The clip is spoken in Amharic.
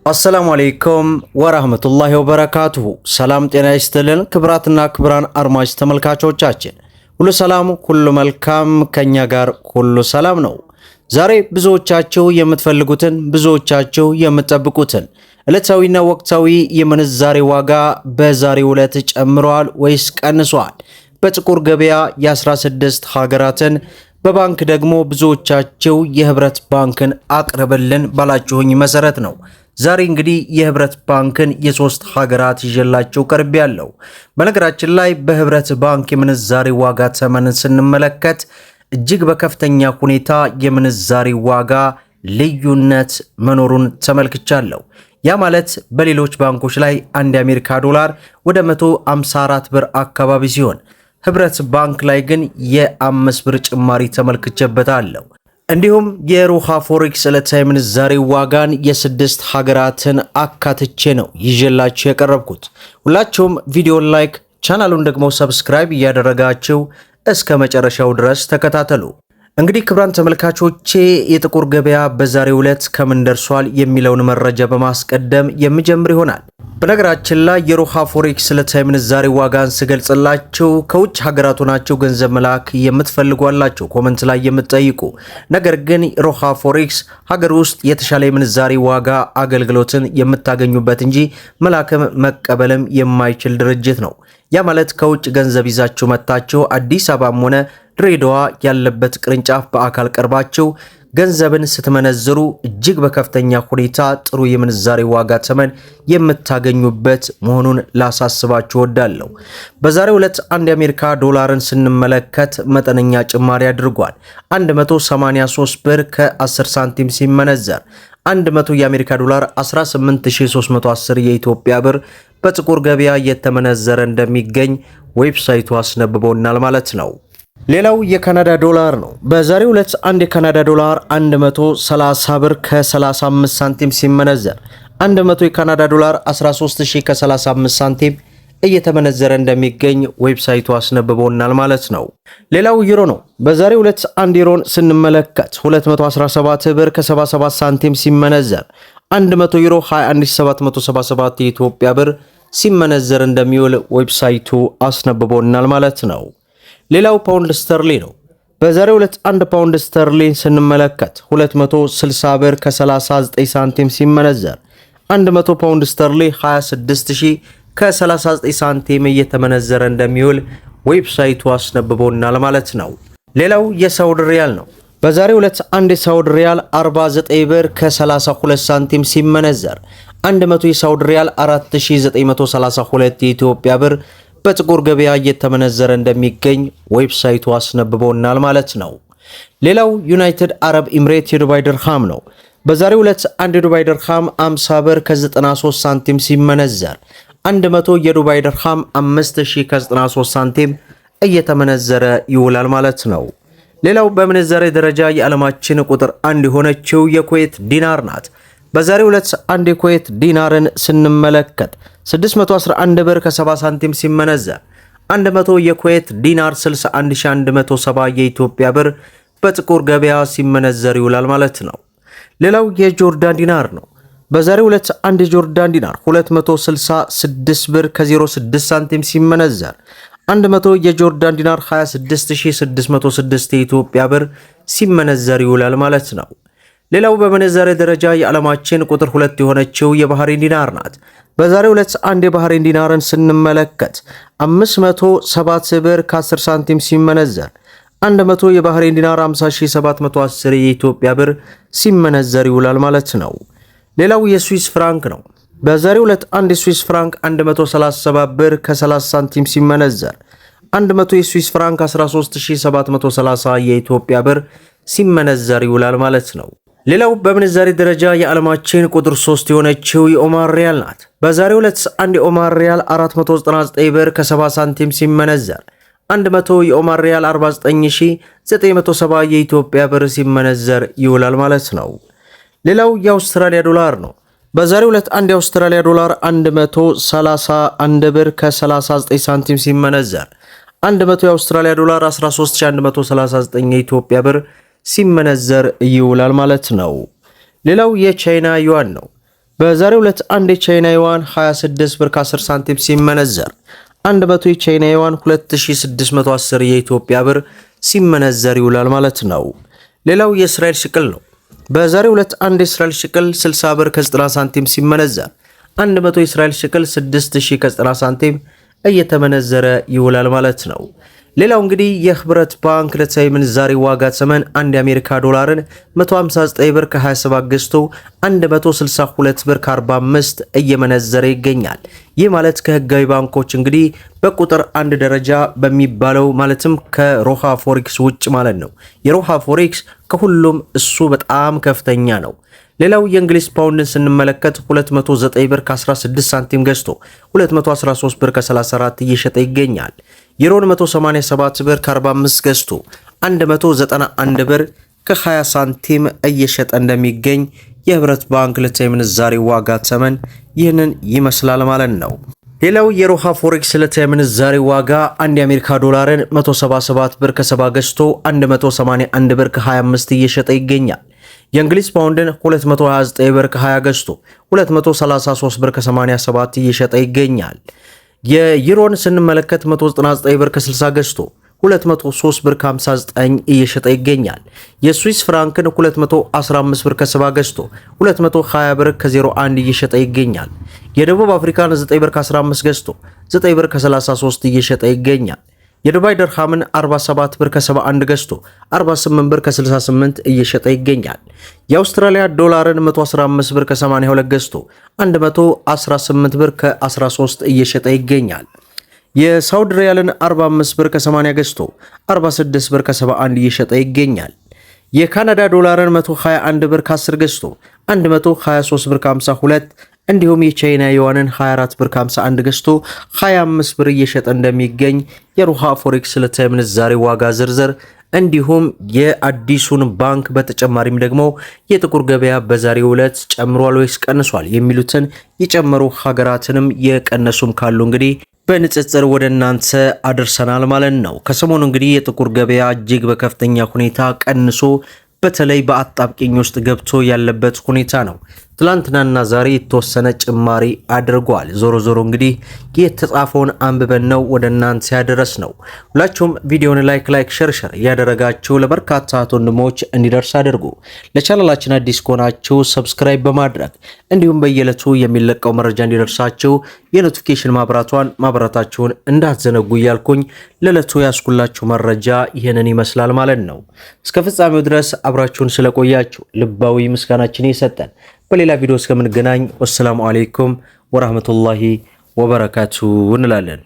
አሰላሙ አለይኩም ወራህመቱላሂ ወበረካቱሁ። ሰላም ጤና ይስጥልን ክብራትና ክብራን አድማጭ ተመልካቾቻችን ሁሉ ሰላም ሁሉ መልካም፣ ከኛ ጋር ሁሉ ሰላም ነው። ዛሬ ብዙዎቻችሁ የምትፈልጉትን ብዙዎቻችሁ የምትጠብቁትን ዕለታዊና ወቅታዊ የምንዛሬ ዋጋ በዛሬው ዕለት ጨምሯል ወይስ ቀንሷል? በጥቁር ገበያ የ16 ሀገራትን በባንክ ደግሞ ብዙዎቻችሁ የህብረት ባንክን አቅርብልን ባላችሁኝ መሰረት ነው ዛሬ እንግዲህ የህብረት ባንክን የሶስት ሀገራት ይዤላችሁ ቀርብ ያለው። በነገራችን ላይ በህብረት ባንክ የምንዛሬ ዋጋ ተመንን ስንመለከት እጅግ በከፍተኛ ሁኔታ የምንዛሬ ዋጋ ልዩነት መኖሩን ተመልክቻለሁ። ያ ማለት በሌሎች ባንኮች ላይ አንድ የአሜሪካ ዶላር ወደ 154 ብር አካባቢ ሲሆን ህብረት ባንክ ላይ ግን የ5 ብር ጭማሪ ተመልክቼበታለሁ። እንዲሁም የሮሃ ፎሬክስ ዕለታዊ ምንዛሬ ዋጋን የስድስት ሀገራትን አካትቼ ነው ይዤላችሁ የቀረብኩት። ሁላችሁም ቪዲዮን ላይክ ቻናሉን ደግሞ ሰብስክራይብ እያደረጋችሁ እስከ መጨረሻው ድረስ ተከታተሉ። እንግዲህ ክብራን ተመልካቾቼ የጥቁር ገበያ በዛሬው ዕለት ከምን ደርሷል የሚለውን መረጃ በማስቀደም የምጀምር ይሆናል። በነገራችን ላይ የሮሃ ፎሬክስ ዕለታዊ ምንዛሬ ዋጋን ስገልጽላችሁ ከውጭ ሀገራት ሆናችሁ ገንዘብ መላክ የምትፈልጓላችሁ ኮመንት ላይ የምትጠይቁ፣ ነገር ግን ሮሃ ፎሬክስ ሀገር ውስጥ የተሻለ የምንዛሬ ዋጋ አገልግሎትን የምታገኙበት እንጂ መላክም መቀበልም የማይችል ድርጅት ነው። ያ ማለት ከውጭ ገንዘብ ይዛችሁ መጣችሁ አዲስ አበባም ሆነ ድሬዳዋ ያለበት ቅርንጫፍ በአካል ቀርባችሁ ገንዘብን ስትመነዝሩ እጅግ በከፍተኛ ሁኔታ ጥሩ የምንዛሬ ዋጋ ተመን የምታገኙበት መሆኑን ላሳስባችሁ ወዳለሁ። በዛሬው ዕለት አንድ የአሜሪካ ዶላርን ስንመለከት መጠነኛ ጭማሪ አድርጓል። 183 ብር ከ10 ሳንቲም ሲመነዘር 100 የአሜሪካ ዶላር 18310 የኢትዮጵያ ብር በጥቁር ገበያ እየተመነዘረ እንደሚገኝ ዌብሳይቱ አስነብቦናል ማለት ነው። ሌላው የካናዳ ዶላር ነው። በዛሬው ዕለት አንድ የካናዳ ዶላር 130 ብር ከ35 ሳንቲም ሲመነዘር 100 የካናዳ ዶላር 13000 ከ35 ሳንቲም እየተመነዘረ እንደሚገኝ ዌብሳይቱ አስነብቦናል ማለት ነው። ሌላው ዩሮ ነው። በዛሬው ዕለት አንድ ዩሮን ስንመለከት 217 ብር ከ77 ሳንቲም ሲመነዘር 100 ዩሮ 21777 የኢትዮጵያ ብር ሲመነዘር እንደሚውል ዌብሳይቱ አስነብቦናል ማለት ነው። ሌላው ፓውንድ ስተርሊ ነው። በዛሬው ዕለት 1 ፓውንድ ስተርሊ ስንመለከት 260 ብር ከ39 ሳንቲም ሲመነዘር 100 ፓውንድ ስተርሊ 26000 ከ39 ሳንቲም እየተመነዘረ እንደሚውል ዌብሳይቱ አስነብቦናል ማለት ነው። ሌላው የሳውዲ ሪያል ነው። በዛሬው ዕለት አንድ የሳውዲ ሪያል 49 ብር ከ32 ሳንቲም ሲመነዘር 100 የሳውዲ ሪያል 4932 የኢትዮጵያ ብር በጥቁር ገበያ እየተመነዘረ እንደሚገኝ ዌብሳይቱ አስነብቦናል ማለት ነው። ሌላው ዩናይትድ አረብ ኤምሬት የዱባይ ድርሃም ነው። በዛሬው ዕለት አንድ የዱባይ ድርሃም 50 ብር ከ93 ሳንቲም ሲመነዘር 100 የዱባይ ድርሃም 5000 ከ93 ሳንቲም እየተመነዘረ ይውላል ማለት ነው። ሌላው በምንዛሬ ደረጃ የዓለማችን ቁጥር 1 የሆነችው የኩዌት ዲናር ናት። በዛሬው ዕለት አንድ የኩዌት ዲናርን ስንመለከት 611 ብር ከ70 ሳንቲም ሲመነዘር 100 የኩዌት ዲናር 61170 የኢትዮጵያ ብር በጥቁር ገበያ ሲመነዘር ይውላል ማለት ነው። ሌላው የጆርዳን ዲናር ነው። በዛሬው ዕለት አንድ የጆርዳን ዲናር 266 ብር ከ06 ሳንቲም ሲመነዘር 100 የጆርዳን ዲናር 26606 የኢትዮጵያ ብር ሲመነዘር ይውላል ማለት ነው። ሌላው በምንዛሬ ደረጃ የዓለማችን ቁጥር 2 የሆነችው የባህሬን ዲናር ናት። በዛሬው ዕለት አንድ የባህሬን ዲናርን ስንመለከት 507 ብር ከ10 ሳንቲም ሲመነዘር 100 የባህሬን ዲናር 50710 የኢትዮጵያ ብር ሲመነዘር ይውላል ማለት ነው። ሌላው የስዊስ ፍራንክ ነው። በዛሬው ዕለት አንድ የስዊስ ፍራንክ 137 ብር ከ30 ሳንቲም ሲመነዘር 100 የስዊስ ፍራንክ 13730 የኢትዮጵያ ብር ሲመነዘር ይውላል ማለት ነው። ሌላው በምንዛሬ ደረጃ የዓለማችን ቁጥር 3 የሆነችው የኦማር ሪያል ናት። በዛሬው ዕለት አንድ የኦማር ሪያል 499 ብር ከ70 ሳንቲም ሲመነዘር 100 የኦማር ሪያል 49970 የኢትዮጵያ ብር ሲመነዘር ይውላል ማለት ነው። ሌላው የአውስትራሊያ ዶላር ነው። በዛሬው ዕለት አንድ የአውስትራሊያ ዶላር 131 ብር ከ39 ሳንቲም ሲመነዘር 100 የአውስትራሊያ ዶላር 13139 የኢትዮጵያ ብር ሲመነዘር ይውላል ማለት ነው። ሌላው የቻይና ዩዋን ነው። በዛሬው ዕለት አንድ የቻይና ዩዋን 26 ብር ከ10 ሳንቲም ሲመነዘር 100 የቻይና ዩዋን 2610 የኢትዮጵያ ብር ሲመነዘር ይውላል ማለት ነው። ሌላው የእስራኤል ሽቅል ነው። በዛሬው ዕለት አንድ የእስራኤል ሽቅል 60 ብር ከ90 ሳንቲም ሲመነዘር 100 የእስራኤል ሽቅል 6000 ከ90 ሳንቲም እየተመነዘረ ይውላል ማለት ነው። ሌላው እንግዲህ የህብረት ባንክ ዕለታዊ ምንዛሬ ዋጋ ተመን አንድ የአሜሪካ ዶላርን 159 ብር ከ27 ገዝቶ 162 ብር ከ45 እየመነዘረ ይገኛል። ይህ ማለት ከህጋዊ ባንኮች እንግዲህ በቁጥር አንድ ደረጃ በሚባለው ማለትም ከሮሃ ፎሬክስ ውጭ ማለት ነው። የሮሃ ፎሬክስ ከሁሉም እሱ በጣም ከፍተኛ ነው። ሌላው የእንግሊዝ ፓውንድን ስንመለከት 209 ብር ከ16 ሳንቲም ገዝቶ 213 ብር ከ34 እየሸጠ ይገኛል። ዩሮን 187 ብር ከ45 ገዝቶ 191 ብር ከ20 ሳንቲም እየሸጠ እንደሚገኝ የህብረት ባንክ ዕለታዊ ምንዛሬ ዋጋ ተመን ይህንን ይመስላል ማለት ነው። ሌላው የሮሃ ፎሬክስ ዕለታዊ ምንዛሬ ዋጋ አንድ የአሜሪካ ዶላርን 177 ብር ከ70 ገዝቶ 181 ብር ከ25 እየሸጠ ይገኛል። የእንግሊዝ ፓውንድን 229 ብር ከ20 ገዝቶ 233 ብር ከ87 እየሸጠ ይገኛል። የዩሮን ስንመለከት 199 ብር ከ60 ገዝቶ 203 ብር ከ59 እየሸጠ ይገኛል። የስዊስ ፍራንክን 215 ብር ከ70 ገዝቶ 220 ብር ከ01 እየሸጠ ይገኛል። የደቡብ አፍሪካን 9 ብር ከ15 ገዝቶ 9 ብር ከ33 እየሸጠ ይገኛል። የዱባይ ድርሃምን 47 ብር ከ71 ገዝቶ 48 ብር ከ68 እየሸጠ ይገኛል። የአውስትራሊያ ዶላርን 115 ብር ከ82 ገዝቶ 118 ብር ከ13 እየሸጠ ይገኛል። የሳውዲ ሪያልን 45 ብር ከ80 ገዝቶ 46 ብር ከ71 እየሸጠ ይገኛል። የካናዳ ዶላርን 121 ብር ከ10 ገዝቶ 123 ብር ከ52 እንዲሁም የቻይና ዩዋንን 24 ብር ከ51 ገዝቶ 25 ብር እየሸጠ እንደሚገኝ የሮሃ ፎሬክስ ዕለታዊ ምንዛሬ ዋጋ ዝርዝር እንዲሁም የአዲሱን ባንክ በተጨማሪም ደግሞ የጥቁር ገበያ በዛሬው ዕለት ጨምሯል ወይስ ቀንሷል የሚሉትን የጨመሩ ሀገራትንም የቀነሱም ካሉ እንግዲህ በንጽጽር ወደ እናንተ አድርሰናል ማለት ነው። ከሰሞኑ እንግዲህ የጥቁር ገበያ እጅግ በከፍተኛ ሁኔታ ቀንሶ በተለይ በአጣብቂኝ ውስጥ ገብቶ ያለበት ሁኔታ ነው። ትላንትናና ዛሬ የተወሰነ ጭማሪ አድርጓል። ዞሮ ዞሮ እንግዲህ የተጻፈውን አንብበን ነው ወደ እናንተ ያደረስ ነው። ሁላችሁም ቪዲዮውን ላይክ ሼር ያደረጋችሁ ለበርካታ ወንድሞች እንዲደርስ አድርጉ። ለቻናላችን አዲስ ከሆናችሁ ሰብስክራይብ በማድረግ እንዲሁም በየዕለቱ የሚለቀው መረጃ እንዲደርሳችሁ የኖቲፊኬሽን ማብራታችሁን እንዳትዘነጉ እያልኩኝ ለዕለቱ ያስኩላችሁ መረጃ ይህንን ይመስላል ማለት ነው። እስከ ፍጻሜው ድረስ አብራችሁን ስለቆያችሁ ልባዊ ምስጋናችን ይሰጠን። በሌላ ቪዲዮ እስከምንገናኝ ወሰላሙ አለይኩም ወራህመቱላሂ ወበረካቱ እንላለን።